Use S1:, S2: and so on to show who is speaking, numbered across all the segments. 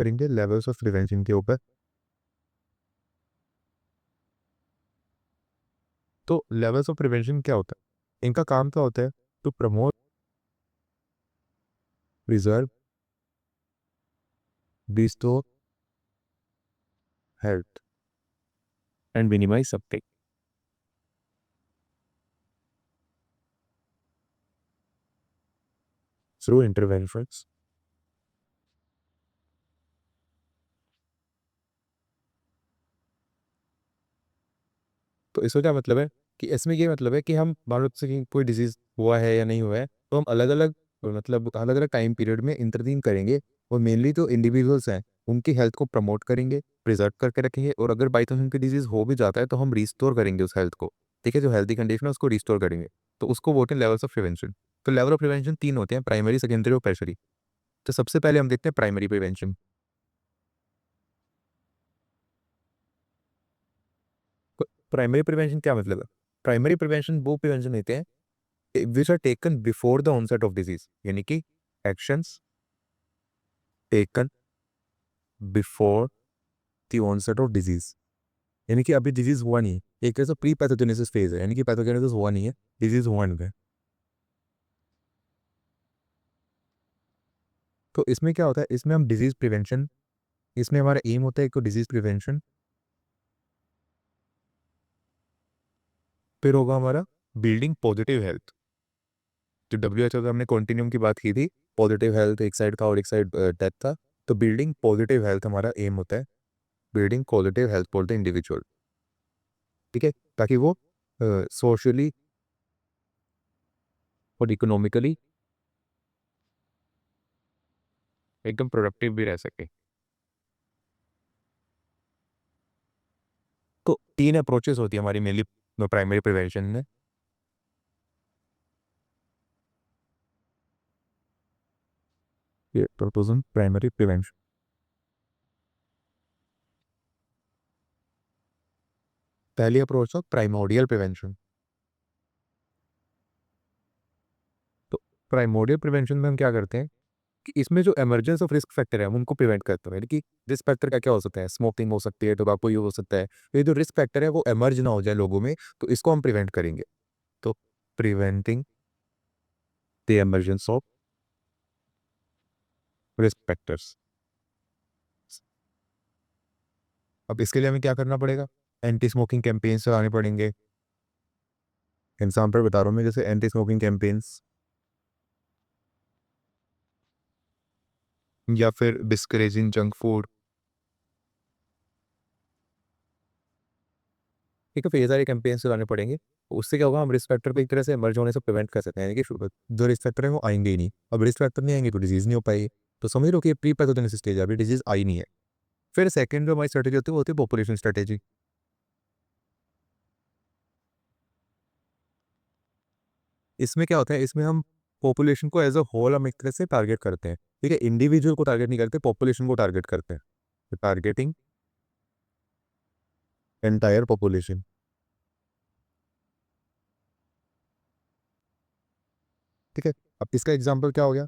S1: करेंगे levels of prevention के ऊपर। तो लेवल्स ऑफ प्रिवेंशन क्या होता है, इनका काम क्या होता है? To promote, preserve, restore health and minimise suffering. Through interventions. तो इसका क्या मतलब है कि इसमें ये मतलब है कि हम मान लो जैसे कि कोई डिजीज हुआ है या नहीं हुआ है, तो हम अलग अलग मतलब अलग अलग टाइम पीरियड में इंटरवीन करेंगे। और मेनली जो इंडिविजुअल्स हैं उनकी हेल्थ को प्रमोट करेंगे, प्रिजर्व करके रखेंगे, और अगर बाई चांस उनकी डिजीज हो भी जाता है तो हम रिस्टोर करेंगे उस हेल्थ को। ठीक है, जो हेल्थी कंडीशन है उसको रिस्टोर करेंगे। तो उसको बोलते हैं लेवल्स ऑफ प्रिवेंशन। तो लेवल ऑफ प्रिवेंशन तीन होते हैं, प्राइमरी, सेकेंडरी और टर्शियरी। तो सबसे पहले हम देखते हैं प्राइमरी प्रिवेंशन। प्राइमरी प्रिवेंशन क्या मतलब है? प्राइमरी प्रिवेंशन वो प्रिवेंशन होते हैं which are taken before the onset of disease, यानी कि actions taken before the onset of disease. यानी कि अभी डिजीज हुआ नहीं है, एक तरह से प्री पैथोजेनेसिस फेज है, यानी कि पैथोजेनेसिस हुआ नहीं है, डिजीज हुआ नहीं है। तो इसमें क्या होता है, इसमें हम डिजीज प्रिवेंशन, इसमें हमारा एम होता है एक तो डिजीज प्रिवेंशन, फिर होगा हमारा बिल्डिंग पॉजिटिव हेल्थ। जो WHO का हमने कॉन्टिन्यूम की बात की थी, पॉजिटिव हेल्थ एक साइड था और एक साइड डेथ था। तो बिल्डिंग पॉजिटिव हेल्थ हमारा एम होता है, building positive health for the individual. ठीक है, ताकि वो सोशली और इकोनॉमिकली एकदम प्रोडक्टिव भी रह सके। तो तीन अप्रोचेस होती है हमारी मेनली प्राइमरी प्रिवेंशन में। ये प्राइमरी प्रिवेंशन। पहली अप्रोच है प्राइमोडियल प्रिवेंशन। तो प्राइमोडियल प्रिवेंशन में हम क्या करते हैं कि इसमें जो इमरजेंस ऑफ रिस्क फैक्टर है हम उनको प्रिवेंट करते हैं। यानी कि रिस्क फैक्टर का क्या हो सकता है, स्मोकिंग हो सकती है, टोबैको यूज हो सकता है। ये जो रिस्क फैक्टर है वो एमर्ज ना हो जाए लोगों में, तो इसको हम प्रिवेंट करेंगे। तो preventing the emergence of risk factors. अब इसके लिए हमें क्या करना पड़ेगा, एंटी स्मोकिंग कैंपेन्स चलाने पड़ेंगे। एग्जाम्पल बता रहा हूँ मैं, जैसे एंटी स्मोकिंग कैंपेन्स, या फिर डिस्करेजिंग जंक फूड। ठीक है, फिर ये सारे कैंपेन्स चलाने पड़ेंगे। उससे क्या होगा, हम रिस्क फैक्टर को एक तरह से मर्ज होने से प्रिवेंट कर सकते हैं। यानी कि जो रिस्क फैक्टर है वो आएंगे ही नहीं। अब रिस्क फैक्टर नहीं आएंगे तो डिजीज नहीं हो पाएगी। तो समझ लो कि प्री पैथोजेनेसिस स्टेज है, अभी डिजीज आई नहीं है। फिर सेकंड जो हमारी स्ट्रेटेजी होती है वो होती है पॉपुलेशन स्ट्रेटेजी। इसमें क्या होता है, इसमें हम पॉपुलेशन को एज अ होल हम एक तरह से टारगेट करते हैं। ठीक है, इंडिविजुअल को टारगेट नहीं करते, पॉपुलेशन को टारगेट करते हैं। Targeting entire population. ठीक है, अब इसका एग्जाम्पल क्या हो गया,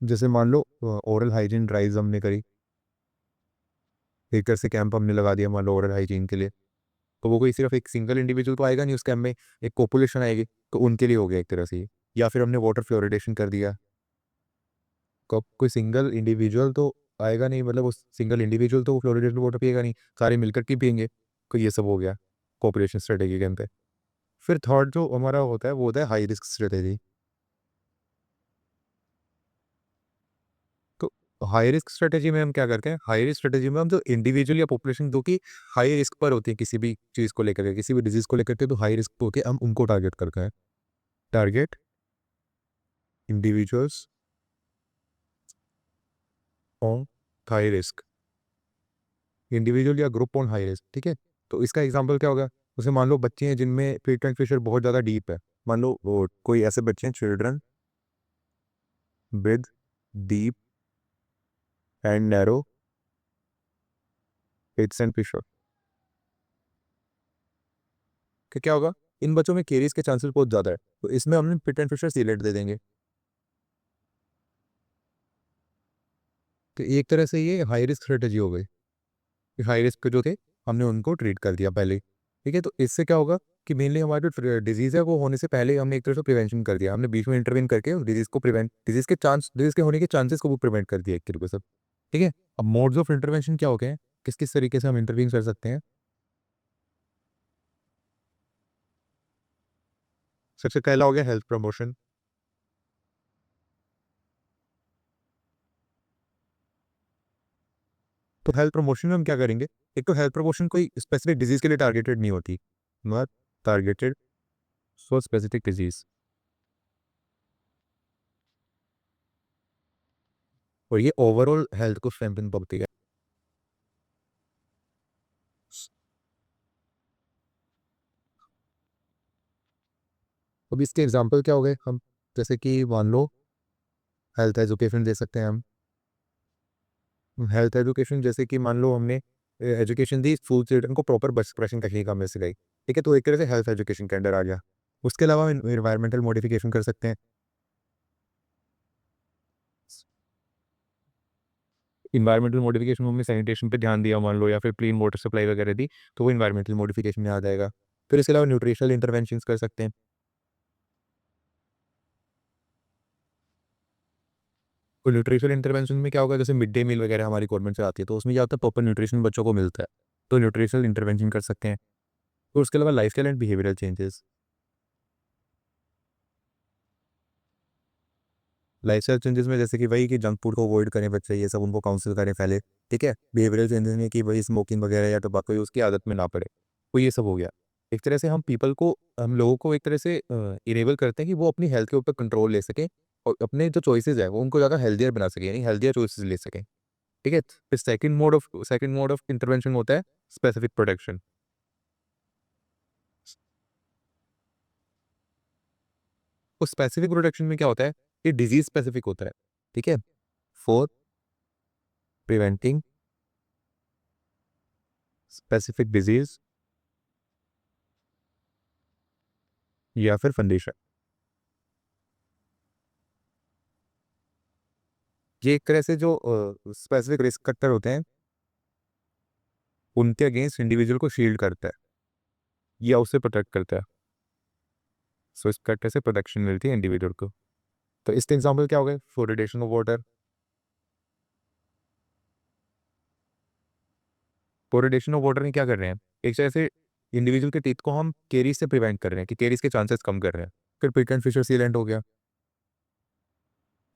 S1: जैसे मान लो ओरल हाइजीन ड्राइव हमने करी, एक तरह से कैंप हमने लगा दिया मान लो ओरल हाइजीन के लिए। तो वो कोई सिर्फ एक सिंगल इंडिविजुअल तो आएगा नहीं उस कैंप में, एक पॉपुलेशन आएगी, तो उनके लिए हो गया एक तरह से ये। या फिर हमने वाटर फ्लोरिडेशन कर दिया, कोई सिंगल इंडिविजुअल तो आएगा नहीं, मतलब उस सिंगल इंडिविजुअल तो वो फ्लोरिडेटेड वाटर पिएगा नहीं, सारे मिलकर के पियेंगे। तो ये सब हो गया पॉपुलेशन स्ट्रेटेजी के अंदर। फिर थर्ड जो हमारा होता है वो होता है हाई रिस्क स्ट्रेटेजी। तो हाई रिस्क स्ट्रेटेजी में हम क्या करते हैं, हाई रिस्क स्ट्रेटेजी में हम जो इंडिविजुअल या पॉपुलेशन जो कि हाई रिस्क पर होती है किसी भी चीज़ को लेकर के, किसी भी डिजीज को लेकर के, तो हाई रिस्क होके हम उनको टारगेट करते हैं। Target individuals on high risk, individual या ग्रुप ऑन हाई रिस्क। ठीक है, तो इसका एग्जांपल क्या होगा, उसे मान लो बच्चे हैं जिनमें पेटेंट फिशर बहुत ज़्यादा डीप है। मान लो वो कोई ऐसे बच्चे हैं, children with deep and narrow pits and fissure. कि क्या होगा, इन बच्चों में केरीज के चांसेस बहुत ज़्यादा है, तो इसमें हमने पिट एंड फिशर सीलेट दे देंगे। तो एक तरह से ये हाई रिस्क स्ट्रेटजी हो गई कि हाई रिस्क जो थे हमने उनको ट्रीट कर दिया पहले। ठीक है, तो इससे क्या होगा कि मेनली हमारी जो डिजीज़ है वो होने से पहले हमने एक तरह से प्रिवेंशन कर दिया, हमने बीच में इंटरवेन करके डिजीज़ के होने के चांसेस को भी प्रिवेंट कर दिया एक तरीके से। ठीक है, अब मोड्स ऑफ इंटरवेंशन क्या हो गए हैं, किस किस तरीके से हम इंटरवीन कर सकते हैं। सबसे पहला हो गया हेल्थ प्रमोशन। तो हेल्थ प्रमोशन में हम क्या करेंगे, एक तो हेल्थ प्रमोशन कोई स्पेसिफिक डिजीज़ के लिए टारगेटेड नहीं होती, not targeted for specific disease, और ये ओवरऑल हेल्थ को स्ट्रेंथन करती है। अब इसके एग्जांपल क्या हो गए, हम जैसे कि मान लो हेल्थ एजुकेशन दे सकते हैं हम। हेल्थ एजुकेशन जैसे कि मान लो हमने एजुकेशन दी स्कूल चिल्ड्रन को प्रॉपर बस ब्रशिंग टेक्निक हमने सिखाई। ठीक है, तो एक तरह से हेल्थ एजुकेशन के अंडर आ गया। उसके अलावा इन्वायरमेंटल मॉडिफिकेशन कर सकते हैं। इन्वायरमेंटल मॉडिफिकेशन में हमने सैनिटेशन पे ध्यान दिया मान लो, या फिर क्लीन वाटर सप्लाई वगैरह दी, तो वो इन्वायरमेंटल मॉडिफिकेशन में आ जाएगा। फिर इसके अलावा न्यूट्रिशनल इंटरवेंशंस कर सकते हैं। तो न्यूट्रिशनल इंटरवेंशन में क्या होगा, जैसे मिड डे मील वगैरह हमारी गवर्नमेंट से आती है, तो उसमें क्या होता है प्रॉपर न्यूट्रिशन बच्चों को मिलता है, तो न्यूट्रिशनल इंटरवेंशन कर सकते हैं। तो उसके अलावा life style and behavioural changes. Lifestyle changes में जैसे कि वही कि जंक फूड को अवॉइड करें बच्चे, ये सब उनको काउंसिल करें पहले। ठीक है, बिहेवियरल चेंजेस में कि भाई स्मोकिंग वगैरह या टोबैको यूज़ की आदत में ना पड़े, तो ये सब हो गया। एक तरह से हम लोगों को एक तरह से इनेबल करते हैं कि वो अपनी हेल्थ के ऊपर कंट्रोल ले सकें, और अपने जो चॉइसेस है वो उनको ज़्यादा हेल्दियर बना सकें, यानी हेल्दियर चॉइसेस ले सकें। ठीक है, फिर सेकंड मोड ऑफ इंटरवेंशन होता है स्पेसिफिक प्रोटेक्शन। उस स्पेसिफिक प्रोटेक्शन में क्या होता है, ये डिजीज स्पेसिफिक होता है। ठीक है, फॉर प्रिवेंटिंग स्पेसिफिक डिजीज या फिर कंडीशन। ये एक तरह से जो स्पेसिफिक रिस्क फैक्टर होते हैं उनके अगेंस्ट इंडिविजुअल को शील्ड करता है या उससे प्रोटेक्ट करता है। सो इस फैक्टर से प्रोटेक्शन मिलती है इंडिविजुअल को। तो इसके एग्जाम्पल क्या हो गए, fluoridation of water. Fluoridation of water में क्या कर रहे हैं, एक तरह से इंडिविजुअल के टीथ को हम केरीज से प्रिवेंट कर रहे हैं, कि केरीज के चांसेस कम कर रहे हैं। फिर पिट एंड फिशर सीलेंट हो गया,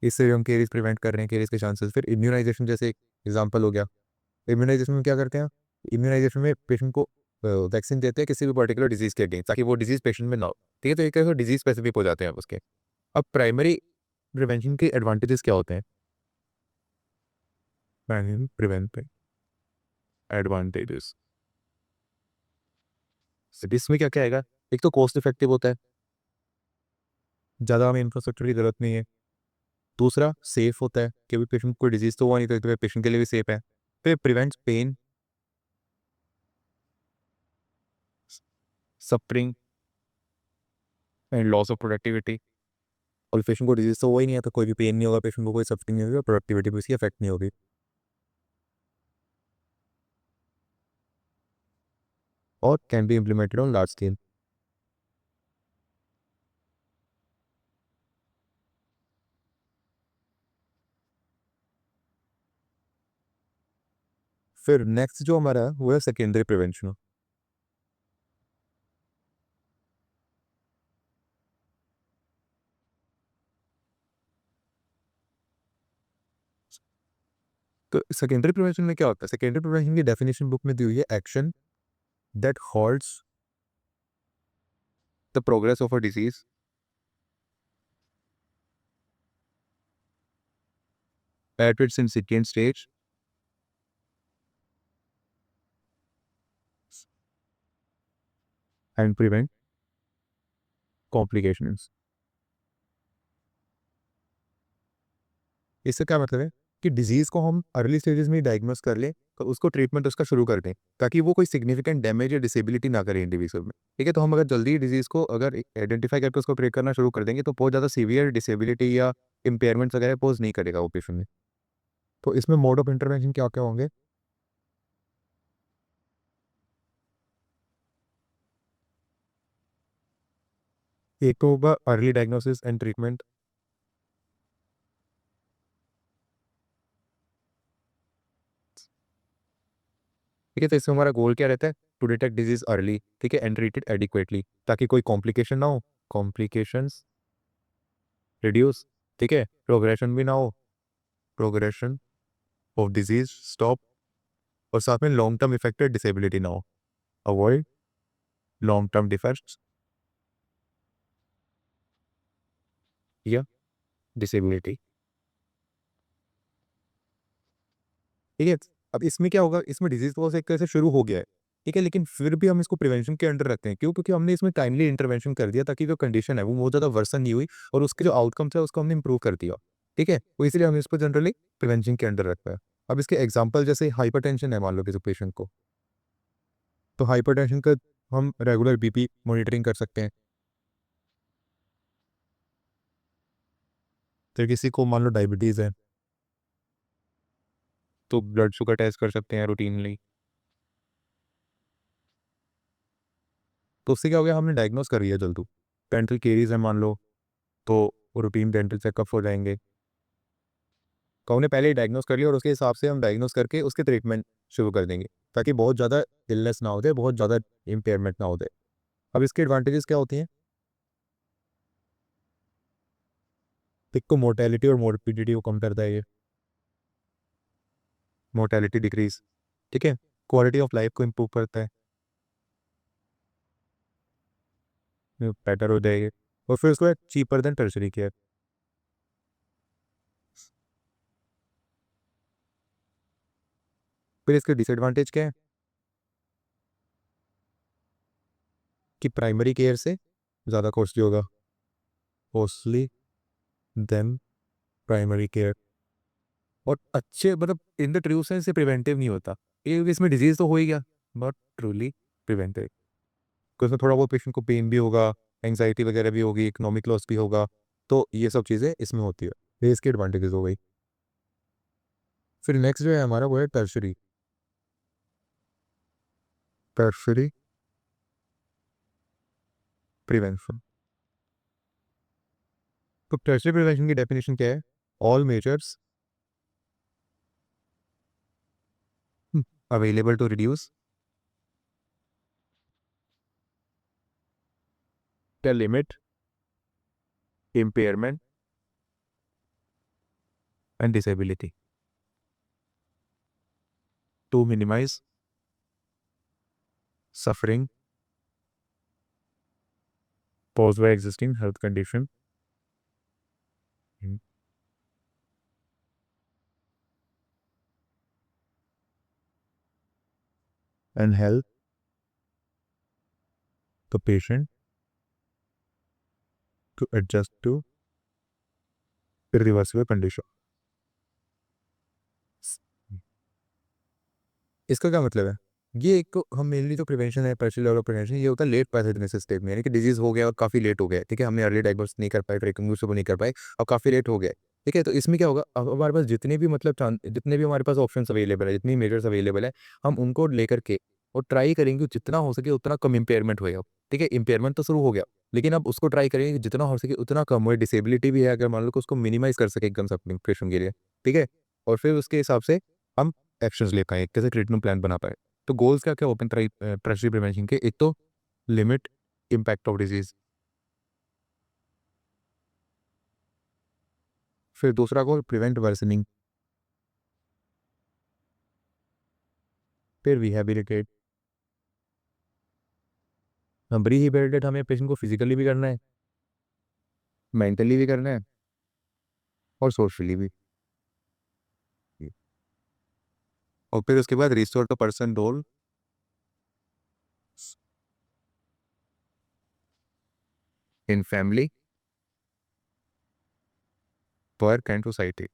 S1: इससे भी हम केरीज प्रिवेंट कर रहे हैं, केरीज के चांसेस। फिर इम्यूनाइजेशन जैसे एक एग्जाम्पल हो गया। इम्यूनाइजेशन में क्या करते हैं, इम्यूनाइजेशन में पेशेंट को वैक्सीन देते हैं किसी भी पर्टिकुलर डिजीज के अगेंस्ट, ताकि वो डिजीज पेशेंट में ना हो। ठीक है, तो एक तरह से डिजीज स्पेसिफिक हो जाते हैं उसके। अब प्राइमरी प्रिवेंशन के एडवांटेजेस क्या होते हैं, प्रिवेंट एडवांटेजेस। इसमें क्या क्या आएगा, एक तो कॉस्ट इफेक्टिव होता है, ज़्यादा हमें इंफ्रास्ट्रक्चर की जरूरत नहीं है। दूसरा सेफ होता है, कि भी पेशेंट को डिजीज तो हुआ नहीं, तो पेशेंट के लिए भी सेफ है। फिर prevents pain, suffering and loss of productivity. और पेशेंट को डिजीज तो हुआ ही नहीं है, तो कोई भी पेन नहीं होगा पेशेंट को, कोई सफरिंग नहीं होगी, प्रोडक्टिविटी भी उसकी अफेक्ट नहीं होगी। और can be implemented on large scale. फिर नेक्स्ट जो हमारा है वो है सेकेंडरी प्रिवेंशन। तो सेकेंडरी प्रिवेंशन में क्या होता है, सेकेंडरी प्रिवेंशन की डेफिनेशन बुक में दी हुई है, action that halts the progress of a disease at its incipient stage and prevent complications. इससे क्या मतलब है कि डिजीज को हम अर्ली स्टेजेस में डायग्नोस कर लें, तो उसको ट्रीटमेंट उसका शुरू कर दें, ताकि वो कोई सिग्निफिकेंट डैमेज या डिसेबिलिटी ना करे इंडिविजुअल में। ठीक है, तो हम अगर जल्दी डिजीज को अगर आइडेंटिफाई करके उसको ट्रीट करना शुरू कर देंगे, तो बहुत ज़्यादा सीवियर डिसेबिलिटी या इम्पेयरमेंट्स वगैरह पोज नहीं करेगा वो पेशेंट में। तो इसमें मोड ऑफ इंटरवेंशन क्या क्या होंगे? एक तो होगा अर्ली डायग्नोसिस एंड ट्रीटमेंट, ठीक है। तो इसमें हमारा गोल क्या रहता है? टू डिटेक्ट डिजीज अर्ली, ठीक है, एंड ट्रीट इट एडिक्वेटली, ताकि कोई कॉम्प्लिकेशन ना हो, कॉम्प्लिकेशंस रिड्यूस, ठीक है, प्रोग्रेशन भी ना हो, प्रोग्रेशन ऑफ डिजीज स्टॉप, और साथ में लॉन्ग टर्म इफेक्टेड डिसेबिलिटी ना हो, अवॉइड लॉन्ग टर्म डिफेक्ट्स या डिसेबिलिटी, ठीक है। अब इसमें क्या होगा, इसमें डिजीज तो एक तरह से शुरू हो गया है, ठीक है, लेकिन फिर भी हम इसको प्रिवेंशन के अंडर रखते हैं। क्यों? क्योंकि हमने इसमें टाइमली इंटरवेंशन कर दिया, ताकि जो कंडीशन है वो बहुत ज़्यादा वर्सन नहीं हुई, और उसके जो आउटकम्स है उसको हमने इंप्रूव कर दिया, ठीक है। तो इसलिए हम इसको जनरली प्रिवेंशन के अंडर रखते हैं। अब इसके एग्जाम्पल जैसे हाइपरटेंशन है, मान लो किसी पेशेंट को, तो हाइपरटेंशन का हम रेगुलर बीपी मॉनिटरिंग कर सकते हैं। तो किसी को मान लो डायबिटीज़ है, तो ब्लड शुगर टेस्ट कर सकते हैं रूटीनली। तो उससे क्या हो गया, हमने डायग्नोस कर लिया जल्दी। डेंटल केरीज है मान लो, तो रूटीन डेंटल चेकअप हो जाएंगे। तो हमने पहले ही डायग्नोस कर लिया, और उसके हिसाब से हम डायग्नोस करके उसके ट्रीटमेंट शुरू कर देंगे, ताकि बहुत ज़्यादा इलनेस ना हो जाए, बहुत ज़्यादा इम्पेयरमेंट ना हो जाए। अब इसके एडवांटेजेस क्या होती हैं? एक तो मोर्टेलिटी और मोर्बिडिटी को कम करता है ये, मोर्टेलिटी डिक्रीज, ठीक है। क्वालिटी ऑफ लाइफ को इम्प्रूव करता है, बेटर हो जाएगी। और फिर उसको चीपर देन टर्शरी केयर। फिर इसके डिसएडवांटेज क्या है? कि प्राइमरी केयर से ज़्यादा कॉस्टली होगा, कॉस्टली देन प्राइमरी केयर। और अच्छे मतलब इन द ट्रू सेंस से प्रिवेंटिव नहीं होता, ये इसमें डिजीज तो हो ही गया, बट ट्रूली प्रिवेंटिव, क्योंकि उसमें थोड़ा बहुत पेशेंट को पेन भी होगा, एंग्जाइटी वगैरह भी होगी, इकोनॉमिक लॉस भी होगा, तो ये सब चीज़ें इसमें होती है। ये इसकी एडवांटेजेस हो गई। फिर नेक्स्ट जो है हमारा वो है टर्शरी, टर्शरी प्रिवेंशन। तो टर्शरी प्रिवेंशन की डेफिनेशन क्या है? All measures available to reduce the limit impairment and disability to minimize suffering caused by existing health condition and help the patient to adjust to irreversible condition। इसका क्या मतलब है? ये एक तो हम मेनली जो प्रिवेंशन है, टर्शियरी लेवल ऑफ प्रिवेंशन, ये होता है लेट पैथोजेनेसिस स्टेज में, यानी कि डिजीज हो गया और काफ़ी लेट हो गया, ठीक है, हमने अर्ली डायग्नोस नहीं कर पाए, ट्रीटमेंट नहीं कर पाए, और काफ़ी लेट हो गया, ठीक है। तो इसमें क्या होगा, अब हमारे पास जितने भी मतलब जितने भी हमारे पास ऑप्शंस अवेलेबल है, जितनी मेजर्स अवेलेबल है, हम उनको लेकर के और ट्राई करेंगे जितना हो सके उतना कम इम्पेयरमेंट होएगा, ठीक है। इम्पेयरमेंट तो शुरू हो गया, लेकिन अब उसको ट्राई करेंगे कि जितना हो सके उतना कम हो। डिसेबिलिटी भी है, अगर मान लो कि उसको मिनिमाइज कर सके एकदम से अपने पेशेंट के लिए, ठीक है। और फिर उसके हिसाब से हम एक्शंस ले पाए, कैसे ट्रीटमेंट प्लान बना पाए। तो गोल्स क्या क्या ओपन टर्शरी प्रिवेंशन के? एक तो लिमिट इम्पैक्ट ऑफ डिजीज, फिर दूसरा गोल प्रिवेंट वर्सनिंग, फिर रिहेबिलिटेट। हम रिहेबिलिटेट हमें पेशेंट को फिजिकली भी करना है, मेंटली भी करना है, और सोशली भी। और फिर उसके बाद restore the person role in family, work and society,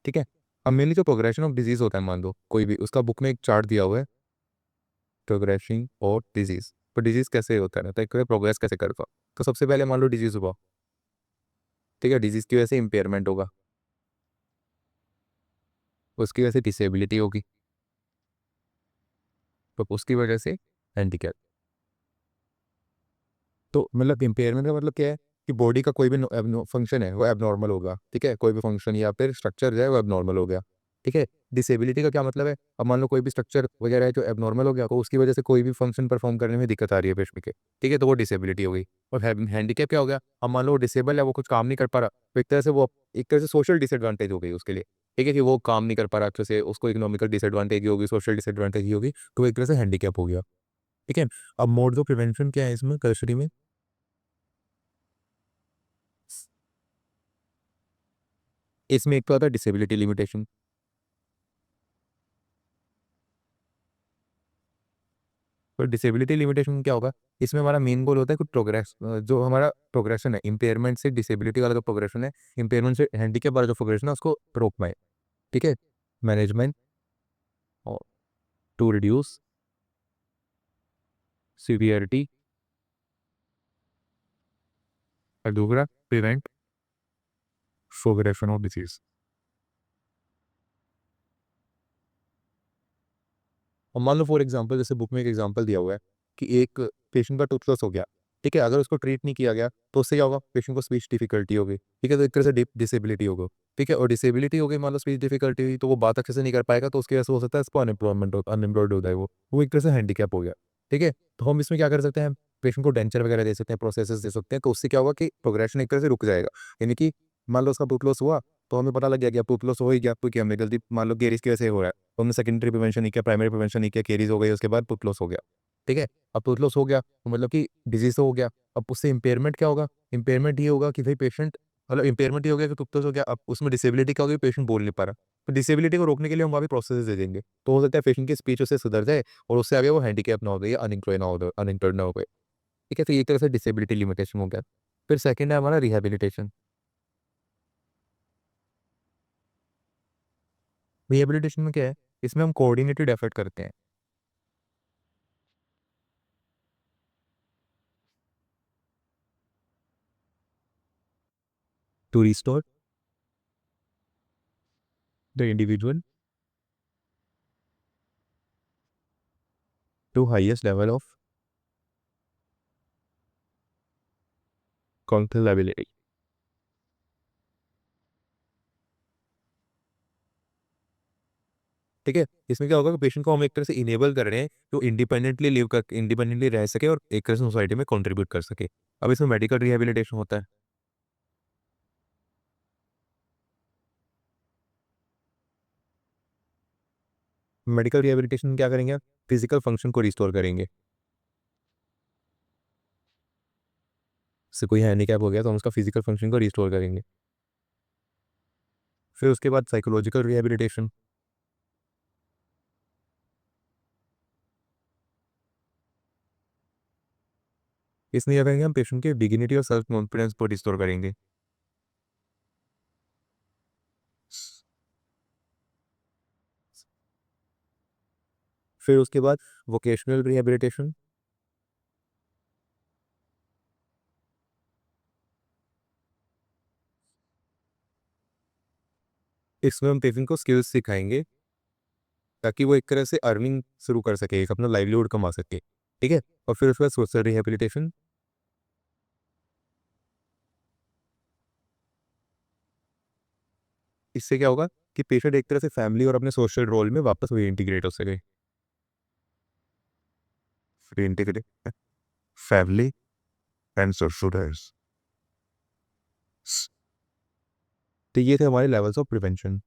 S1: ठीक है। अब मेनली जो प्रोग्रेशन ऑफ डिजीज होता है, मान लो कोई भी, उसका बुक में एक चार्ट दिया हुआ है, प्रोग्रेसिंग और डिजीज। तो डिजीज कैसे होता है ना, तो प्रोग्रेस कैसे करता। तो सबसे पहले मान लो डिजीज हुआ, ठीक है, डिजीज़ की वजह से इम्पेयरमेंट होगा, उसकी वजह से डिसेबिलिटी होगी, तो उसकी वजह से हैंडीकैप। तो मतलब इम्पेयरमेंट का मतलब क्या है कि बॉडी का कोई भी फंक्शन है वो एबनॉर्मल होगा, ठीक है, कोई भी फंक्शन या फिर स्ट्रक्चर जो है वो एबनॉर्मल हो गया, ठीक है। डिसेबिलिटी का क्या मतलब है, अब मान लो कोई भी स्ट्रक्चर वगैरह है जो एबनॉर्मल हो गया, तो उसकी वजह से कोई भी फंक्शन परफॉर्म करने में दिक्कत आ रही है पेशेंट के, ठीक है, तो वो डिसेबिलिटी हो गई। और हैंडीकैप क्या हो गया, अब मान लो वो डिसेबल है, वो कुछ काम नहीं कर पा रहा, तो एक तरह से सोशल डिसएडवांटेज हो गई उसके लिए, ठीक है, कि वो काम नहीं कर पा रहा अच्छे से, उसको इकोनॉमिकल डिसएडवांटेज ही होगी, सोशल डिसएडवांटेज ही होगी, तो वो एक तरह से हैंडीकैप हो गया, ठीक है। अब मोड्स ऑफ प्रिवेंशन क्या है इसमें कर्सरी में, इसमें एक तो आता है डिसेबिलिटी लिमिटेशन। तो डिसेबिलिटी लिमिटेशन क्या होगा, इसमें हमारा मेन गोल होता है कुछ प्रोग्रेस, जो हमारा प्रोग्रेशन है इम्पेयरमेंट से डिसेबिलिटी वाला जो प्रोग्रेशन है, इम्पेयरमेंट से हैंडीकैप वाला जो प्रोग्रेशन है उसको रोक पाए, ठीक है। मैनेजमेंट और टू रिड्यूस सीवियरिटी, और दूसरा प्रिवेंट प्रोग्रेशन ऑफ डिसीज। और मान लो फॉर एग्जांपल जैसे बुक में एक एग्जांपल दिया हुआ है कि एक पेशेंट का टूथ लॉस हो गया, ठीक है, अगर उसको ट्रीट नहीं किया गया तो उससे क्या होगा, पेशेंट को स्पीच डिफिकल्टी होगी, ठीक है, तो एक तरह से डिसेबिलिटी होगा, ठीक है, और डिसेबिलिटी हो गई, मान लो स्पीच डिफिकल्टी हुई तो वो बात अच्छे से नहीं कर पाएगा, तो उसकी वजह से हो सकता है इसको अनएम्प्लॉयड होता है, वो एक तरह से हैंडीकैप हो गया, ठीक है। तो हम इसमें क्या कर सकते हैं, पेशेंट को डेंचर वगैरह दे सकते हैं, प्रोसेसेस दे सकते हैं, तो उससे क्या होगा कि प्रोग्रेशन एक तरह से रुक जाएगा, यानी कि मान लो उसका टूथ लॉस हुआ, तो हमें पता लग गया कि अब टूथ लॉस हो ही गया, क्योंकि हमने गलती मान लो केरीज की वजह से हो रहा है, तो हमने सेकेंडरी प्रिवेंशन नहीं किया, प्राइमरी प्रिवेंशन नहीं किया, केरीज हो गई, उसके बाद टूथ लॉस हो गया, ठीक है। अब टूथ लॉस हो गया तो मतलब कि डिजीज हो गया, अब उससे इम्पेयरमेंट क्या होगा, इम्पेयरमेंट ये होगा कि भाई पेशेंट, मतलब इम्पेयरमेंट ये हो गया कि टूथ लॉस हो गया, अब उसमें डिसेबिलिटी क्या होगी, पेशेंट बोल नहीं पा रहा, तो डिसेबिलिटी को रोकने के लिए हम वहाँ भी प्रोसेस दे देंगे, तो हो सकता है पेशेंट की स्पीच उससे सुधर जाए और उससे आगे वो हैंडीकैप ना हो गई, अनएम्प्लॉयड ना हो गए, ठीक है, तो ये एक तरह से डिसेबिलिटी लिमिटेशन हो गया। फिर सेकेंड है हमारा रिहेबिलिटेशन। रिहेबिलिटेशन में क्या है, इसमें हम कोऑर्डिनेटेड एफर्ट करते हैं to restore the individual to highest level of cognitive ability, ठीक है। इसमें क्या होगा कि पेशेंट को हम एक तरह से इनेबल कर रहे हैं जो इंडिपेंडेंटली रह सके और एक तरह से सोसाइटी में कंट्रीब्यूट कर सके। अब इसमें मेडिकल रिहेबिलिटेशन होता है, मेडिकल रिहेबिलिटेशन क्या करेंगे, फिजिकल फंक्शन को रिस्टोर करेंगे, जैसे कोई हैंडीकैप हो गया तो हम उसका फिजिकल फंक्शन को रिस्टोर करेंगे। फिर उसके बाद साइकोलॉजिकल रिहेबिलिटेशन, इसमें क्या करेंगे, हम पेशेंट के डिग्निटी और सेल्फ कॉन्फिडेंस को रिस्टोर करेंगे। फिर उसके बाद वोकेशनल रिहेबिलिटेशन, इसमें हम पेशेंट को स्किल्स सिखाएंगे ताकि वो एक तरह से अर्निंग शुरू कर सके, एक अपना लाइवलीहुड कमा सके, ठीक है। और फिर उसके बाद सोशल रिहेबिलिटेशन, इससे क्या होगा कि पेशेंट एक तरह से फैमिली और अपने सोशल रोल में वापस वही इंटीग्रेट हो सके, integrate family and social roles. तो ये थे हमारे लेवल्स ऑफ प्रिवेंशन।